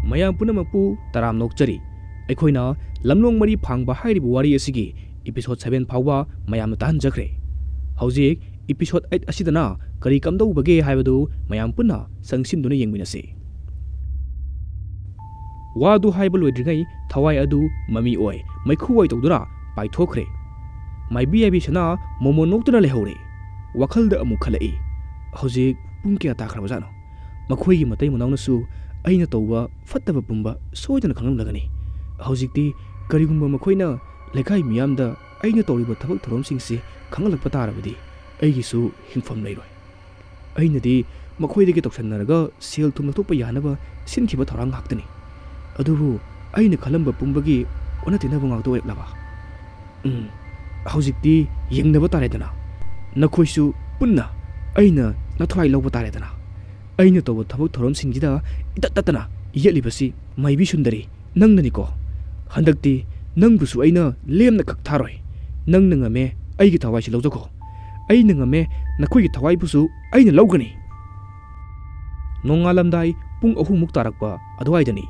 ꯃꯌꯥꯝ ꯄꯨꯝꯅꯃꯛꯄꯨ ꯇꯔꯥꯝ ꯅꯣꯛꯆꯔꯤ ꯑꯩꯈꯣꯏꯅ ꯂꯝꯂꯣꯡ ꯃꯔꯤ ꯐꯥꯡꯕ ꯍꯥꯏꯔꯤꯕ ꯋꯥꯔꯤ ꯑꯁꯤꯒꯤ episode 7 ꯐꯥꯎꯕ ꯃꯌꯥꯝꯅ ꯇꯥꯍꯟꯖꯈ꯭ꯔꯦ ꯍꯧꯖꯤꯛ episode 8 ꯑꯁꯤꯗꯅ ꯀꯔꯤ ꯀꯝꯗꯧꯕꯒꯦ ꯍꯥꯏꯕꯗꯨ ꯃꯌꯥꯝ ꯄꯨꯟꯅ ꯆꯪꯁꯤꯟꯗꯨꯅ ꯌꯦꯡꯃꯤꯟꯅꯁꯤ ꯋꯥꯗꯨ ꯍꯥꯏꯕ ꯂꯣꯏꯗ꯭ꯔꯤꯉꯩ ꯊꯋꯥꯏ ꯑꯗꯨ ꯃꯃꯤ ꯑꯣꯏ ꯃꯩꯈꯨ ꯑꯣꯏ ꯇꯧꯗꯨꯅ ꯄꯥꯏꯊꯣꯛꯈ꯭ꯔꯦ ꯃꯥꯏꯕꯤ ꯌꯥꯏꯕꯤꯁꯅꯥ ꯃꯣꯃꯣ ꯅꯣꯛꯇꯨꯅ ꯂꯩꯍꯧꯔꯦ ꯋꯥꯈꯜꯗ ꯑꯃꯨꯛ ꯈꯜꯂꯛꯏ ꯍꯧꯖꯤꯛ ꯄꯨꯡ ꯀꯌꯥ ꯇꯥꯈ꯭ꯔꯕꯖꯥꯠꯅꯣ ꯃꯈꯣꯏꯒꯤ ꯃꯇꯩ ꯃꯅꯥꯎꯅꯁꯨ ꯑꯩꯅ ꯇꯧꯕ ꯐꯠꯇꯕ ꯄꯨꯝꯕ ꯁꯣꯏꯗꯅ ꯈꯪꯂꯝꯂꯒꯅꯤ ꯍꯧꯖꯤꯛꯇꯤ ꯀꯔꯤꯒꯨꯝꯕ ꯃꯈꯣꯏꯅ ꯂꯩꯀꯥꯏ ꯃꯤꯌꯥꯝꯗ ꯑꯩꯅ ꯇꯧꯔꯤꯕ ꯊꯕꯛ ꯊꯧꯔꯝꯁꯤꯡꯁꯤ ꯈꯪꯍꯜꯂꯛꯄ ꯇꯥꯔꯕꯗꯤ ꯑꯩꯒꯤꯁꯨ ꯍꯤꯡꯐꯝ ꯂꯩꯔꯣꯏ ꯑꯩꯅꯗꯤ ꯃꯈꯣꯏꯗꯒꯤ ꯇꯧꯁꯟꯅꯔꯒ ꯁꯦꯜ ꯊꯨꯝ ꯂꯧꯊꯣꯛꯄ ꯌꯥꯅꯕ ꯁꯤꯟꯈꯤꯕ ꯊꯧꯔꯥꯡ ꯉꯥꯛꯇꯅꯤ ꯑꯗꯨꯕꯨ ꯑꯩꯅ ꯈꯜꯂꯝꯕ ꯄꯨꯝꯕꯒꯤ ꯑꯣꯟꯅ ꯇꯩꯅꯕ ꯉꯥꯛꯇ ꯑꯣꯏꯔꯛꯂꯕ ꯍꯧꯖꯤꯛꯇꯤ ꯌꯦꯡꯅꯕ ꯇꯥꯔꯦꯗꯅ ꯅꯈꯣꯏꯁꯨ ꯄꯨꯟꯅ ꯑꯩꯅ ꯅꯊꯋꯥꯏ ꯂꯧꯕ ꯇꯥꯔꯦꯗꯅ ꯑꯩꯅ ꯇꯧꯕ ꯊꯕꯛ ꯊꯧꯔꯝꯁꯤꯡꯁꯤꯗ ꯏꯇꯠ ꯇꯠꯇꯅ ꯌꯦꯠꯂꯤꯕꯁꯤ ꯃꯥꯏꯕꯤ ꯁꯨꯟꯗꯔꯤ ꯅꯪꯅꯅꯤꯀꯣ ꯍꯟꯗꯛꯇꯤ ꯅꯪꯕꯨꯁꯨ ꯑꯩꯅ ꯂꯦꯝꯅ ꯈꯛ ꯊꯥꯔꯣꯏ ꯅꯪꯅ ꯉꯝꯃꯦ ꯑꯩꯒꯤ ꯊꯋꯥꯏꯁꯤ ꯂꯧꯖꯈꯣ ꯑꯩꯅ ꯉꯝꯃꯦ ꯅꯈꯣꯏꯒꯤ ꯊꯋꯥꯏꯕꯨꯁꯨ ꯑꯩꯅ ꯂꯧꯒꯅꯤ ꯅꯣꯡꯉꯥꯜꯂꯝꯗꯥꯏ ꯄꯨꯡ 3 ꯇꯥꯔꯛꯄ ꯑꯗꯨꯋꯥꯏꯗꯅꯤ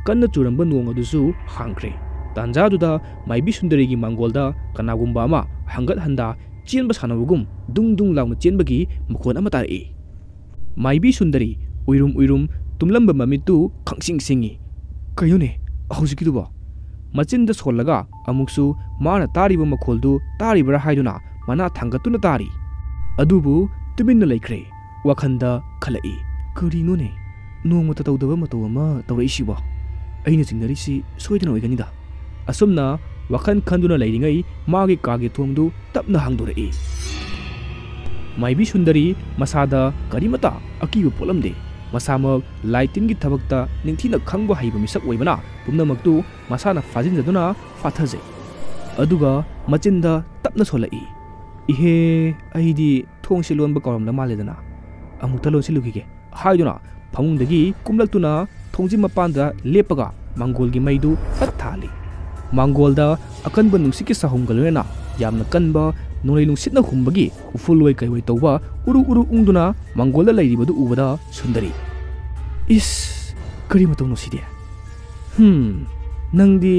ꯀꯟꯅ ꯆꯨꯔꯝꯕ ꯅꯣꯡ ꯑꯗꯨꯁꯨ ꯍꯥꯡꯈ꯭ꯔꯦ ꯇꯥꯟꯖꯥꯗꯨꯗ ꯃꯥꯏꯕꯤ ꯁꯨꯟꯗꯔꯤꯒꯤ ꯃꯥꯡꯒꯣꯜꯗ ꯀꯅꯥꯒꯨꯝꯕ ꯑꯃ ꯍꯪꯒꯠ ꯍꯟꯗꯥ ꯆꯦꯟꯕ ꯁꯥꯟꯅꯕꯒꯨꯝ ꯗꯨꯡ ꯗꯨꯡ ꯂꯥꯎꯅ ꯆꯦꯟꯕꯒꯤ ꯃꯈꯣꯟ ꯑꯃ ꯇꯥꯔꯛꯏ ꯃꯥꯏꯕꯤ ꯁꯨꯟꯗꯔꯤ ꯎꯏꯔꯨꯝ ꯎꯏꯔꯨꯝ ꯇꯨꯝꯂꯝꯕ ꯃꯃꯤꯠꯇꯨ ꯈꯪꯁꯤꯡ ꯁꯤꯡꯉꯤ ꯀꯩꯅꯣꯅꯦ ꯍꯧꯖꯤꯛꯀꯤꯗꯨꯕꯣ ꯃꯆꯤꯟꯗ ꯁꯣꯜꯂꯒ ꯑꯃꯨꯛꯁꯨ ꯃꯥꯅ ꯇꯥꯔꯤꯕ ꯃꯈꯣꯜꯗꯨ ꯇꯥꯔꯤꯕ꯭ꯔꯥ ꯍꯥꯏꯗꯨꯅ ꯃꯅꯥ ꯊꯥꯡꯒꯠꯇꯨꯅ ꯇꯥꯔꯤ ꯑꯗꯨꯕꯨ ꯇꯨꯃꯤꯟꯅ ꯂꯩꯈ꯭ꯔꯦ ꯋꯥꯈꯟꯗ ꯈꯜꯂꯛꯏ ꯀꯔꯤꯅꯣꯅꯦ ꯅꯣꯡꯃꯇ ꯇꯧꯗꯕ ꯃꯇꯧ ꯑꯃ ꯇꯧꯔꯛꯏꯁꯤꯕꯣ ꯑꯩꯅ ꯆꯤꯡꯅꯔꯤꯁꯤ ꯁꯣꯏꯗꯅ ꯑꯣꯏꯒꯅꯤꯗ ꯑꯁꯨꯝꯅ ꯋꯥꯈꯟ ꯈꯟꯗꯨꯅ ꯂꯩꯔꯤꯉꯩ ꯃꯥꯒꯤ ꯀꯥꯒꯤ ꯊꯣꯡꯗꯨ ꯇꯞꯅ ꯍꯥꯡꯗꯣꯔꯛꯏ ꯃꯥꯏꯕꯤ ꯁꯨꯟꯗꯔꯤ ꯃꯁꯥꯗ ꯀꯔꯤꯃꯇ ꯑꯀꯤꯕ ꯄꯣꯛꯂꯝꯗꯦ ꯃꯁꯥꯃꯛ ꯂꯥꯏ ꯇꯤꯟꯒꯤ ꯊꯕꯛꯇ ꯅꯤꯡꯊꯤꯅ ꯈꯪꯕ ꯍꯩꯕ ꯃꯤꯁꯛ ꯑꯣꯏꯕꯅ ꯄꯨꯝꯅꯃꯛꯇꯨ ꯃꯁꯥꯅ ꯐꯥꯖꯤꯟꯖꯗꯨꯅ ꯐꯥꯊꯖꯩ ꯑꯗꯨꯒ ꯃꯆꯤꯟꯗ ꯇꯞꯅ ꯁꯣꯜꯂꯛꯏ ꯏꯍꯦ ꯑꯩꯗꯤ ꯊꯣꯡꯁꯤ ꯂꯣꯟꯕ ꯀꯥꯎꯔꯝꯗ ꯃꯥꯜꯂꯦꯗꯅ ꯑꯃꯨꯛꯇ ꯂꯣꯟꯁꯤꯜꯂꯨꯈꯤꯒꯦ ꯍꯥꯏꯗꯨꯅ ꯐꯃꯨꯡꯗꯒꯤ ꯀꯨꯝꯂꯛꯇꯨꯅ ꯊꯣꯡꯖꯤꯟ ꯃꯄꯥꯟꯗ ꯂꯦꯞꯄꯒ ꯃꯥꯡꯒꯣꯜꯒꯤ ꯃꯩꯗꯨ ꯇꯠ ꯊꯥꯜꯂꯤ ꯃꯥꯡꯒꯣꯜꯗ ꯑꯀꯟꯕ ꯅꯨꯡꯁꯤꯠꯀꯤ ꯁꯥꯍꯨꯝꯒ ꯂꯣꯏꯅꯅ ꯌꯥꯝꯅ ꯀꯟꯕ ꯅꯣꯡꯂꯩ ꯅꯨꯡꯁꯤꯠꯅ ꯍꯨꯝꯕꯒꯤ ꯎꯐꯨꯜ ꯀꯩꯑꯣꯏ ꯇꯧꯕ ꯎꯔꯨ ꯎꯔꯨ ꯎꯪꯗꯨꯅ ꯃꯥꯡꯒꯣꯜꯗ ꯂꯩꯔꯤꯕꯗꯨ ꯎꯕꯗ ꯁꯨꯟꯗꯔꯤ ꯏꯁ ꯀꯔꯤ ꯃꯇꯧꯅꯣ ꯁꯤꯗꯤ ꯅꯪꯗꯤ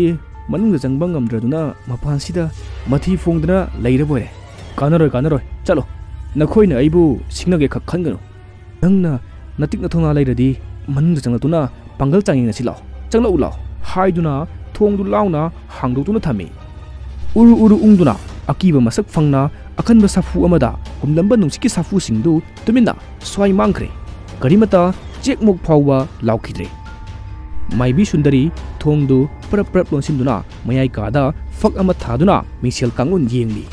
ꯃꯅꯨꯡꯗ ꯆꯪꯕ ꯉꯝꯗ꯭ꯔꯗꯨꯅ ꯃꯄꯥꯟꯁꯤꯗ ꯃꯊꯤ ꯐꯣꯡꯗꯅ ꯂꯩꯔꯕꯣꯏꯔꯦ ꯀꯥꯟꯅꯔꯣꯏ ꯆꯠꯂꯣ ꯅꯈꯣꯏꯅ ꯑꯩꯕꯨ ꯁꯤꯡꯅꯒꯦ ꯈꯛ ꯈꯟꯒꯅꯨ ꯅꯪꯅ ꯅꯇꯤꯛ ꯅꯊꯧꯅꯥ ꯂꯩꯔꯗꯤ ꯃꯅꯨꯡꯗ ꯆꯪꯂꯛꯇꯨꯅ ꯄꯥꯡꯒꯜ ꯆꯥꯡꯌꯦꯡꯅꯁꯤ ꯂꯥꯎ ꯆꯪꯂꯛꯎ ꯂꯥꯎ ꯍꯥꯏꯗꯨꯅ ꯊꯣꯡꯗꯨ ꯂꯥꯎꯅ ꯍꯥꯡꯗꯣꯛꯇꯨꯅ ꯊꯝꯃꯤ ꯎꯔꯨ ꯎꯔꯨ ꯎꯪꯗꯨꯅ ꯑꯀꯤꯕ ꯃꯁꯛ ꯐꯪꯅ ꯑꯀꯟꯕ ꯁꯥꯐꯨ ꯑꯃꯗ ꯍꯨꯝꯂꯝꯕ ꯅꯨꯡꯁꯤꯠꯀꯤ ꯁꯥꯐꯨꯁꯤꯡꯗꯨ ꯇꯨꯃꯤꯟꯅ ꯁ꯭ꯋꯥꯏ ꯃꯥꯡꯈ꯭ꯔꯦ ꯀꯔꯤꯃꯇ ꯆꯦꯛꯃꯨꯛ ꯐꯥꯎꯕ ꯂꯥꯎꯈꯤꯗ꯭ꯔꯦ ꯃꯥꯏꯕꯤ ꯁꯨꯟꯗꯔꯤ ꯊꯣꯡꯗꯨ ꯄꯔꯞ ꯂꯣꯟꯁꯤꯟꯗꯨꯅ ꯃꯌꯥꯏ ꯀꯥꯗ ꯐꯛ ꯑꯃ ꯊꯥꯗꯨꯅ ꯃꯤꯡꯁꯦꯜ ꯀꯥꯡꯂꯣꯟ ꯌꯦꯡꯂꯤ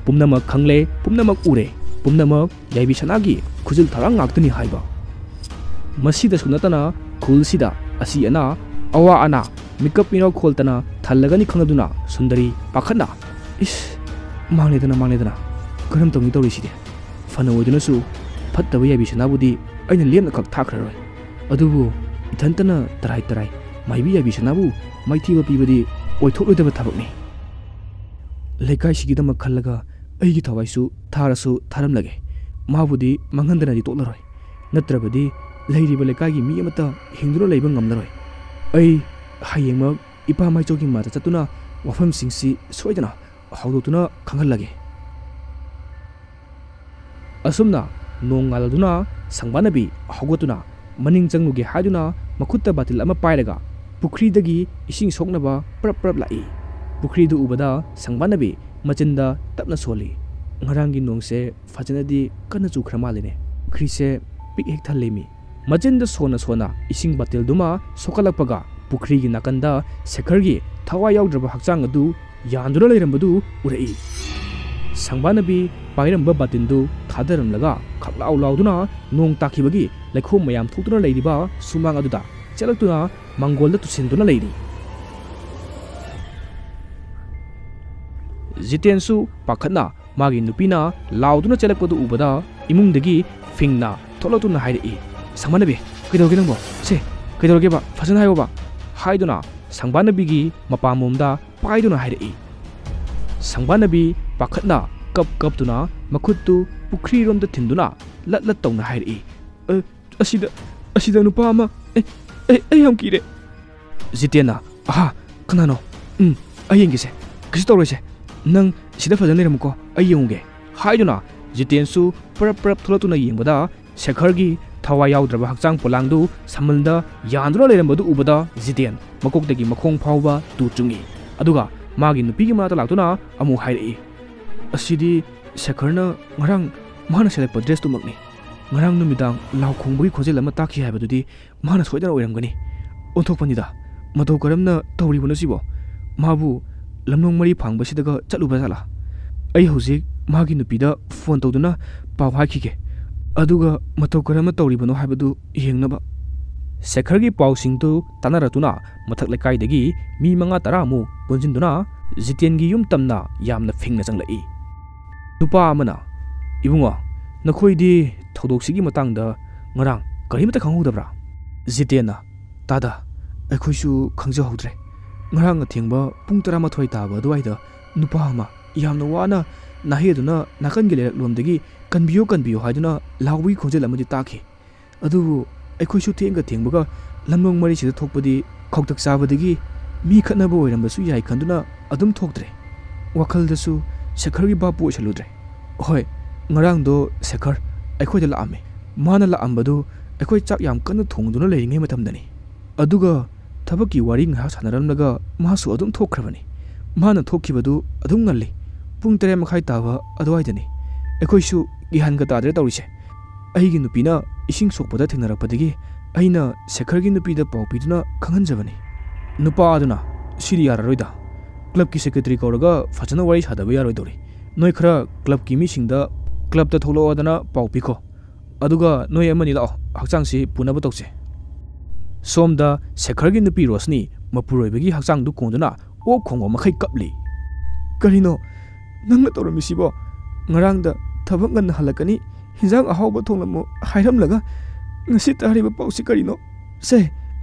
ꯄꯨꯝꯅꯃꯛ ꯈꯪꯂꯦ ꯄꯨꯝꯅꯃꯛ ꯎꯔꯦ ꯄꯨꯝꯅꯃꯛ ꯌꯥꯏꯕꯤ ꯁꯅꯥꯒꯤ ꯈꯨꯖꯤꯜ ꯊꯧꯔꯥꯡ ꯉꯥꯛꯇꯅꯤ ꯍꯥꯏꯕ ꯃꯁꯤꯗꯁꯨ ꯅꯠꯇꯅ ꯈꯨꯜꯁꯤꯗ ꯑꯁꯤ ꯑꯅꯥ ꯑꯋꯥ ꯑꯅꯥ ꯃꯤꯀꯞ ꯃꯤꯔꯥꯎ ꯈꯣꯜꯇꯅ ꯊꯜꯂꯒꯅꯤ ꯈꯪꯂꯗꯨꯅ ꯁꯨꯟꯗꯔꯤ ꯄꯥꯈꯠꯅ ꯏꯁ ꯃꯥꯡꯂꯦꯗꯅ ꯀꯔꯝ ꯇꯧꯅꯤ ꯇꯧꯔꯤꯁꯤꯗꯤ ꯐꯅ ꯑꯣꯏꯗꯨꯅꯁꯨ ꯐꯠꯇꯕ ꯌꯥꯏꯕꯤ ꯁꯅꯥꯕꯨꯗꯤ ꯑꯩꯅ ꯂꯦꯝꯅ ꯈꯛ ꯊꯥꯈ꯭ꯔꯔꯣꯏ ꯑꯗꯨꯕꯨ ꯏꯊꯟꯇꯅ ꯇꯔꯥꯏ ꯃꯥꯏꯕꯤ ꯌꯥꯏꯕꯤ ꯁꯅꯥꯕꯨ ꯃꯥꯏꯊꯤꯕ ꯄꯤꯕꯗꯤ ꯑꯣꯏꯊꯣꯛꯂꯣꯏꯗꯕ ꯊꯕꯛꯅꯤ ꯂꯩꯀꯥꯏꯁꯤꯒꯤꯗꯃꯛ ꯈꯜꯂꯒ ꯑꯩꯒꯤ ꯊꯋꯥꯏꯁꯨ ꯊꯥꯔꯁꯨ ꯊꯥꯔꯝꯂꯒꯦ ꯃꯥꯕꯨꯗꯤ ꯃꯥꯡꯍꯟꯗꯅꯗꯤ ꯇꯣꯛꯂꯔꯣꯏ ꯅꯠꯇ꯭ꯔꯕꯗꯤ ꯂꯩꯔꯤꯕ ꯂꯩꯀꯥꯏꯒꯤ ꯃꯤ ꯑꯃꯠꯇ ꯍꯤꯡꯗꯨꯅ ꯂꯩꯕ ꯉꯝꯂꯔꯣই ꯑꯩ ꯍꯌꯦꯡꯃꯛ ꯏꯄꯥ ꯃꯥꯏꯆꯧꯒꯤ ꯃꯅꯥꯛꯇ ꯆꯠꯇꯨꯅ ꯋꯥꯐꯝꯁꯤꯡꯁꯤ ꯁꯣꯏꯗꯅ ꯍꯧꯗꯣꯛꯇꯨꯅ ꯈꯪꯍꯜꯂꯒꯦ ꯑꯁꯨꯝꯅ ꯅꯣꯡ ꯉꯥꯜꯂꯗꯨꯅ ꯁꯪꯕꯥꯅꯕꯤ ꯍꯧꯒꯠꯇꯨꯅ ꯃꯅꯤꯡ ꯆꯪꯂꯨꯒꯦ ꯍꯥꯏꯗꯨꯅ ꯃꯈꯨꯠꯇ ꯕꯥꯇꯤꯜ ꯑꯃ ꯄꯥꯏꯔꯒ ꯄꯨꯈ꯭ꯔꯤꯗꯒꯤ ꯏꯁꯤꯡ ꯁꯣꯛꯅꯕ ꯄꯔꯞ ꯂꯥꯛꯏ ꯄꯨꯈ꯭ꯔꯤꯗꯨ ꯎꯕꯗ ꯁꯪꯕꯥꯅꯕꯤ ꯃꯆꯤꯟꯗ ꯇꯞꯅ ꯁꯣꯜꯂꯤ ꯉꯔꯥꯡꯒꯤ ꯅꯣꯡꯁꯦ ꯐꯖꯅꯗꯤ ꯀꯟꯅ ꯆꯨꯈ꯭ꯔ ꯃꯥꯜꯂꯤꯅꯦ ꯄꯨꯈ꯭ꯔꯤꯁꯦ ꯄꯤꯛ ꯍꯦꯛ ꯊꯜꯂꯤꯃꯤ ꯃꯆꯤꯟꯗ ꯁꯣꯟꯅ ꯏꯁꯤꯡ ꯕꯥꯇꯤꯜꯗꯨꯃ ꯁꯣꯛꯀꯠꯂꯛꯄꯒ ꯄꯨꯈ꯭ꯔꯤꯒꯤ ꯅꯥꯀꯟꯗ ꯁꯦꯈꯔꯒꯤ ꯊꯋꯥꯏ ꯌꯥꯎꯗ꯭ꯔꯕ ꯍꯛꯆꯥꯡ ꯑꯗꯨ ꯌꯥꯟꯗꯨꯅ ꯂꯩꯔꯝꯕꯗꯨ ꯎꯔꯛꯏ ꯁꯪꯕꯥꯅꯕꯤ ꯄꯥꯏꯔꯝꯕ ꯕꯥꯇꯤꯟꯗꯨ ꯊꯥꯗꯔꯝꯂꯒ ꯈꯛꯂꯥꯎ ꯂꯥꯎꯗꯨꯅ ꯅꯣꯡ ꯇꯥꯈꯤꯕꯒꯤ ꯂꯩꯈꯣꯝ ꯃꯌꯥꯝ ꯊꯣꯛꯇꯨꯅ ꯂꯩꯔꯤꯕ ꯁꯨꯃꯥꯡ ꯑꯗꯨꯗ ꯆꯦꯜꯂꯛꯇꯨꯅ ꯃꯥꯡꯒꯣꯜꯗ ꯇꯨꯁꯤꯟꯗꯨꯅ ꯂꯩꯔꯤ ꯖꯤꯇꯦꯟꯁꯨ ꯄꯥꯈꯠꯅ ꯃꯥꯒꯤ ꯅꯨꯄꯤꯅ ꯂꯥꯎꯗꯨꯅ ꯆꯦꯜꯂꯛꯄꯗꯨ ꯎꯕꯗ ꯏꯃꯨꯡꯗꯒꯤ ꯐꯤꯡꯅ ꯊꯣꯛꯂꯛꯇꯨꯅ ꯍꯥꯏꯔꯛꯏ ꯁꯪꯕꯥꯅꯕꯤ ꯀꯩꯗꯧꯔꯒꯦ ꯅꯪꯕꯣ ꯀꯩꯗꯧꯔꯒꯦꯕ ꯐꯖꯅ ꯍꯥꯏꯌꯣꯕ ꯍꯥꯏꯗꯨꯅ ꯁꯪꯕꯥꯅꯕꯤꯒꯤ ꯃꯄꯥꯝꯂꯣꯝꯗ ꯑꯄꯥꯏꯗꯨꯅ ꯍꯥꯏꯔꯛꯏ ꯁꯪꯕꯥꯅꯕꯤ ꯄꯥꯈꯠꯅ ꯀꯞꯇꯨꯅ ꯃꯈꯨꯠꯇꯨ ꯄꯨꯈ꯭ꯔꯤꯔꯣꯝꯗ ꯊꯤꯟꯗꯨꯅ ꯂꯠ ꯇꯧꯅ ꯍꯥꯏꯔꯛꯏ ꯑꯁꯤꯗ ꯅꯨꯄꯥ ꯑꯃ ꯑꯩ ꯌꯥꯝ ꯀꯤꯔꯦ ꯖꯤꯇꯦꯟꯅ ꯑꯍꯥ ꯀꯅꯥꯅꯣ ꯑꯩ ꯌꯦꯡꯒꯦꯁꯦ ꯀꯩꯁꯨ ꯇꯧꯔꯣꯏꯁꯦ ꯅꯪ ꯁꯤꯗ ꯐꯖꯅ ꯂꯩꯔꯝꯃꯨꯀꯣ ꯑꯩ ꯌꯦꯡꯉꯨꯒꯦ ꯍꯥꯏꯗꯨꯅ ꯖꯤꯇꯦꯟꯁꯨ ꯄꯔꯞ ꯊꯣꯛꯂꯛꯇꯨꯅ ꯌꯦꯡꯕꯗ ꯁꯦꯈꯔꯒꯤ ꯊꯋꯥꯏ ꯌꯥꯎꯗ꯭ꯔꯕ ꯍꯛꯆꯥꯡ ꯄꯣꯂꯥꯡꯗꯨ ꯁꯝꯃꯜꯗ ꯌꯥꯟꯗꯨꯅ ꯂꯩꯔꯝꯕꯗꯨ ꯎꯕꯗ ꯖꯤꯇꯦꯟ ꯃꯀꯣꯛꯇꯒꯤ ꯃꯈꯣꯡ ꯐꯥꯎꯕ ꯇꯨ ꯆꯨꯡꯉꯤ ꯑꯗꯨꯒ ꯃꯥꯒꯤ ꯅꯨꯄꯤꯒꯤ ꯃꯅꯥꯛꯇ ꯂꯥꯛꯇꯨꯅ ꯑꯃꯨꯛ ꯍꯥꯏꯔꯛꯏ ꯑꯁꯤꯗꯤ ꯁꯦꯈꯔꯅ ꯉꯔꯥꯡ ꯃꯥꯅ ꯁꯦꯠꯂꯛꯄ ꯗ꯭ꯔꯦꯁꯇꯨꯃꯛꯅꯤ ꯉꯔꯥꯡ ꯅꯨꯃꯤꯗꯥꯡ ꯂꯥꯎ ꯈꯣꯡꯕꯒꯤ ꯈꯣꯟꯖꯦꯜ ꯑꯃ ꯇꯥꯈꯤ ꯍꯥꯏꯕꯗꯨꯗꯤ ꯃꯥꯅ ꯁꯣꯏꯗꯅ ꯑꯣꯏꯔꯝꯒꯅꯤ ꯑꯣꯟꯊꯣꯛꯄꯅꯤꯗ ꯃꯇꯧ ꯀꯔꯝꯅ ꯇꯧꯔꯤꯕꯅꯣ ꯁꯤꯕꯣ ꯃꯥꯕꯨ ꯂꯝꯂꯣꯡ ꯃꯔꯤ ꯐꯥꯡꯕꯁꯤꯗꯒ ꯆꯠꯂꯨꯕ ꯖꯥꯠꯂꯥ ꯑꯩ ꯍꯧꯖꯤꯛ ꯃꯥꯒꯤ ꯅꯨꯄꯤꯗ ꯐꯣꯟ ꯇꯧꯗꯨꯅ ꯄꯥꯎ ꯍꯥꯏꯈꯤꯒꯦ ꯑꯗꯨꯒ ꯃꯇꯧ ꯀꯔꯝꯅ ꯇꯧꯔꯤꯕꯅꯣ ꯍꯥꯏꯕꯗꯨ ꯌꯦꯡꯅꯕ ꯁꯦꯈꯔꯒꯤ ꯄꯥꯎꯁꯤꯡꯗꯨ ꯇꯥꯟꯅꯔꯛꯇꯨꯅ ꯃꯊꯛ ꯂꯩꯀꯥꯏꯗꯒꯤ ꯃꯤ 5-10 ꯄꯨꯟꯁꯤꯟꯗꯨꯅ ꯖꯤꯇꯦꯟꯒꯤ ꯌꯨꯝ ꯇꯝꯅ ꯌꯥꯝꯅ ꯐꯤꯡꯅ ꯆꯪꯂꯛꯏ ꯅꯨꯄꯥ ꯑꯃꯅ 이붕아 너코이디 ꯊꯧꯗꯣꯛꯁꯤꯒꯤ ꯃꯇꯥꯡꯗ ꯉꯔꯥꯡ ꯀꯔꯤꯃꯠꯇ ꯈꯪꯍꯧꯗꯕ꯭ꯔꯥ ꯖꯤꯇꯦꯟꯅ ꯇꯥꯗ ꯑꯩꯈꯣꯏꯁꯨ ꯈꯪꯖꯍꯧꯗ꯭ꯔꯦ ꯉꯔꯥꯡ ꯑꯊꯦꯡꯕ ꯄꯨꯡ 11 ꯇꯥꯕ ꯑꯗꯨꯋꯥꯏꯗ ꯅꯨꯄꯥ ꯑꯃ ꯌꯥꯝꯅ ꯋꯥꯅ ꯅꯥꯍꯦꯗꯨꯅ ꯅꯥꯀꯟꯒꯤ ꯂꯩꯔꯛꯂꯣꯝꯗꯒꯤ ꯀꯟꯕꯤꯌꯣ ꯍꯥꯏꯗꯨꯅ ꯂꯥꯎꯕꯒꯤ ꯈꯣꯟꯖꯦꯜ ꯑꯃꯗꯤ ꯇꯥꯈꯤ ꯑꯗꯨꯕꯨ ꯑꯩꯈꯣꯏꯁꯨ ꯊꯦꯡꯕꯒ ꯂꯝꯂꯣꯡ ꯃꯔꯤꯁꯤꯗ ꯊꯣꯛꯄꯗꯤ ꯈꯧꯇꯛ ꯆꯥꯕꯗꯒꯤ ꯃꯤ ꯈꯠꯅꯕ ꯑꯣꯏꯔꯝꯕꯁꯨ ꯌꯥꯏ ꯈꯟꯗꯨꯅ ꯑꯗꯨꯝ ꯊꯣꯛꯇ꯭ꯔꯦ ꯋꯥꯈꯜꯗꯁꯨ ꯁꯦꯈꯔꯒꯤ ꯚꯥꯞꯄꯨ ꯑꯣꯏꯁꯜꯂꯨꯗ꯭ꯔꯦ ꯍꯣꯏ ꯉꯔꯥꯡꯗꯣ ꯁꯦꯈꯔ ꯑꯩꯈꯣꯏꯗ ꯂꯥꯛꯑꯝꯃꯦ ꯃꯥꯅ ꯂꯥꯛꯑꯝꯕꯗꯨ ꯑꯩꯈꯣꯏ ꯆꯥꯛ ꯌꯥꯝ ꯀꯟꯅ ꯊꯣꯡꯗꯨꯅ ꯂꯩꯔꯤꯉꯩ ꯃꯇꯝꯗꯅꯤ ꯑꯗꯨꯒ ꯊꯕꯛꯀꯤ ꯋꯥꯔꯤ ꯉꯥꯏꯍꯥꯛ ꯁꯥꯟꯅꯔꯝꯂꯒ ꯃꯥꯁꯨ ꯑꯗꯨꯝ ꯊꯣꯛꯈ꯭ꯔꯕꯅꯤ ꯃꯥꯅ ꯊꯣꯛꯈꯤꯕꯗꯨ ꯑꯗꯨꯝ ꯉꯜꯂꯤ ꯄꯨꯡ 3:30 ꯇꯥꯕ ꯑꯗꯨꯋꯥꯏꯗꯅꯤ ꯑꯩꯈꯣꯏꯁꯨ ꯒ꯭ꯌꯥꯟꯒ ꯇꯥꯗ꯭ꯔꯦ ꯇꯧꯔꯤꯁꯦ ꯑꯩꯒꯤ ꯅꯨꯄꯤꯅ ꯏꯁꯤꯡ ꯁꯣꯛꯄꯗ ꯊꯦꯡꯅꯔꯛꯄꯗꯒꯤ ꯑꯩꯅ ꯁꯦꯈꯔꯒꯤ ꯅꯨꯄꯤꯗ ꯄꯥꯎ ꯄꯤꯗꯨꯅ ꯈꯪꯍꯟꯖꯕꯅꯤ ꯅꯨꯄꯥ ꯑꯗꯨꯅ ꯁꯤꯗꯤ ꯌꯥꯔꯔꯣꯏꯗ ꯀ꯭ꯂꯕꯀꯤ ꯁꯦꯀ꯭ꯔꯦꯇꯔꯤ ꯀꯧꯔꯒ ꯐꯖꯅ ꯋꯥꯔꯤ ꯁꯥꯗꯕ ꯌꯥꯔꯣꯏꯗꯧꯔꯤ ꯅꯣꯏ ꯈꯔ ꯀ꯭ꯂꯕꯀꯤ ꯃꯤꯁꯤꯡꯗ ꯀ꯭ꯂꯕꯇ ꯊꯣꯛꯂꯛꯑꯣꯗꯅ ꯄꯥꯎ ꯄꯤꯈꯣ ꯑꯗꯨꯒ ꯅꯣꯏ ꯑꯃꯅꯤ ꯂꯥꯛꯑꯣ ꯍꯛꯆꯥꯡꯁꯤ ꯄꯨꯅꯕ ꯇꯧꯁꯦ ꯁꯣꯝꯗ ꯁꯦꯈꯔꯒꯤ ꯅꯨꯄꯤ ꯔꯣꯁꯅꯤ ꯃꯄꯨꯔꯣꯏꯕꯒꯤ ꯍꯛꯆꯥꯡꯗꯨ ꯀꯣꯟꯗꯨꯅ ꯑꯣꯛ ꯈꯣꯡꯕ ꯃꯈꯩ ꯀꯞꯂꯤ ꯀꯔꯤꯅꯣ ꯅꯪꯅ ꯇꯧꯔꯝꯃꯤꯁꯤꯕꯣ ꯉꯔꯥꯡꯗ ꯊꯕꯛ ꯉꯟꯅ ꯍꯜꯂꯛꯀꯅꯤ ꯍꯤꯟꯖꯥꯡ ꯑꯍꯥꯎꯕ ꯊꯣꯡꯂꯝꯃꯨ ꯍꯥꯏꯔꯝꯂꯒ ꯉꯁꯤ ꯇꯥꯔꯤꯕ ꯄꯥꯎꯁꯤ ꯀꯔꯤꯅꯣ ꯁꯦ